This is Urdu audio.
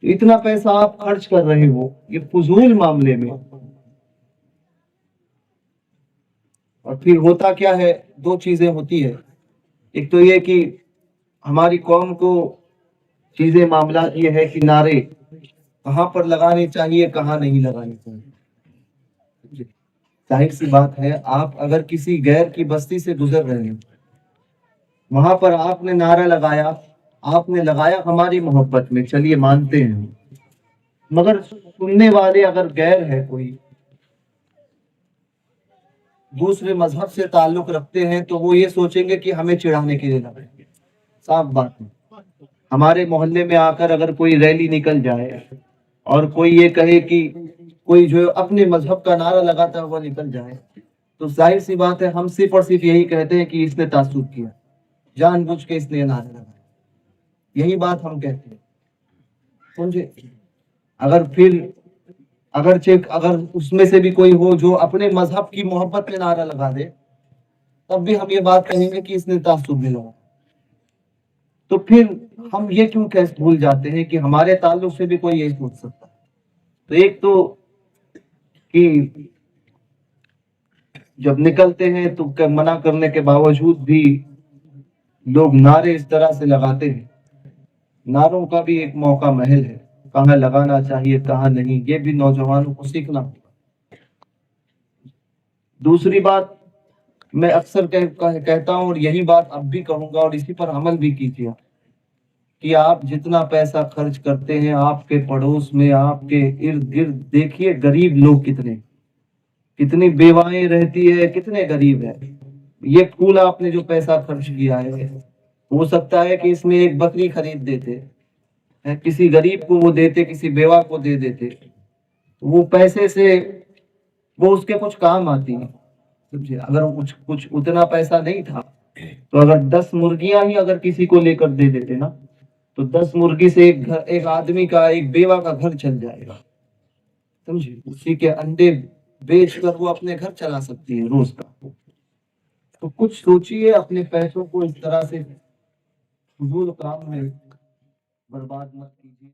اتنا پیسہ آپ خرچ کر رہے ہو یہ فضول معاملے میں. اور پھر ہوتا کیا ہے، دو چیزیں ہوتی ہے. ایک تو یہ کہ ہماری قوم کو چیزیں معاملات یہ ہے کہ نعرے کہاں پر لگانے چاہیے کہاں نہیں لگانے چاہیے. ظاہر سی بات ہے، آپ اگر کسی غیر کی بستی سے گزر رہے ہیں، وہاں پر آپ نے نعرہ لگایا، آپ نے لگایا ہماری محبت میں، چلیے مانتے ہیں، مگر سننے والے اگر غیر ہے، کوئی دوسرے مذہب سے تعلق رکھتے ہیں، تو وہ یہ سوچیں گے کہ ہمیں چڑھانے کے لیے لگائیں گے. صاف بات ہے. ہمارے محلے میں آ کر اگر کوئی ریلی نکل جائے اور کوئی یہ کہے کہ کوئی جو اپنے مذہب کا نعرہ لگاتا ہوا نکل جائے، تو ظاہر سی بات ہے ہم صرف اور صرف یہی کہتے ہیں کہ اس نے تعصب کیا، جان بوجھ کے اس نے نعرہ لگایا. یہی بات ہم کہتے ہیں، سمجھے. اگر پھر اگر اس میں سے بھی کوئی ہو جو اپنے مذہب کی محبت میں نعرہ لگا دے، تب بھی ہم یہ بات کہیں گے کہ اس نے تعصب میں لگا. تو پھر ہم یہ کیوں بھول جاتے ہیں کہ ہمارے تعلق سے بھی کوئی یہی سوچ سکتا ہے. تو ایک تو کہ جب نکلتے ہیں تو منع کرنے کے باوجود بھی لوگ نعرے اس طرح سے لگاتے ہیں. نعروں کا بھی ایک موقع محل ہے، کہاں لگانا چاہیے کہاں نہیں، یہ بھی نوجوانوں کو سیکھنا ہوگا. دوسری بات میں اکثر کہتا ہوں، اور یہی بات اب بھی کہوں گا، اور اسی پر عمل بھی کیجیے، کہ آپ جتنا پیسہ خرچ کرتے ہیں، آپ کے پڑوس میں، آپ کے ارد گرد دیکھیے غریب لوگ کتنی بیوائیں رہتی ہے، کتنے غریب ہیں. یہ پھول آپ نے جو پیسہ خرچ کیا ہے، ہو سکتا ہے کہ اس میں ایک بکری خرید دیتے، کسی غریب کو وہ دیتے، کسی بیوہ کو دے دیتے، وہ پیسے سے وہ اس کے کچھ کام آتی ہے. اگر کچھ اتنا پیسہ نہیں تھا تو اگر 10 مرغیاں ہی اگر کسی کو لے کر دے دیتے نا، تو 10 مرغی سے ایک آدمی کا، ایک بیوہ کا گھر چل جائے گا. سمجھے. اسی کے انڈے بیچ کر وہ اپنے گھر چلا سکتی ہے روز کا. تو کچھ سوچئے، اپنے پیسوں کو اس طرح سے فضول کام میں برباد مت کیجیے.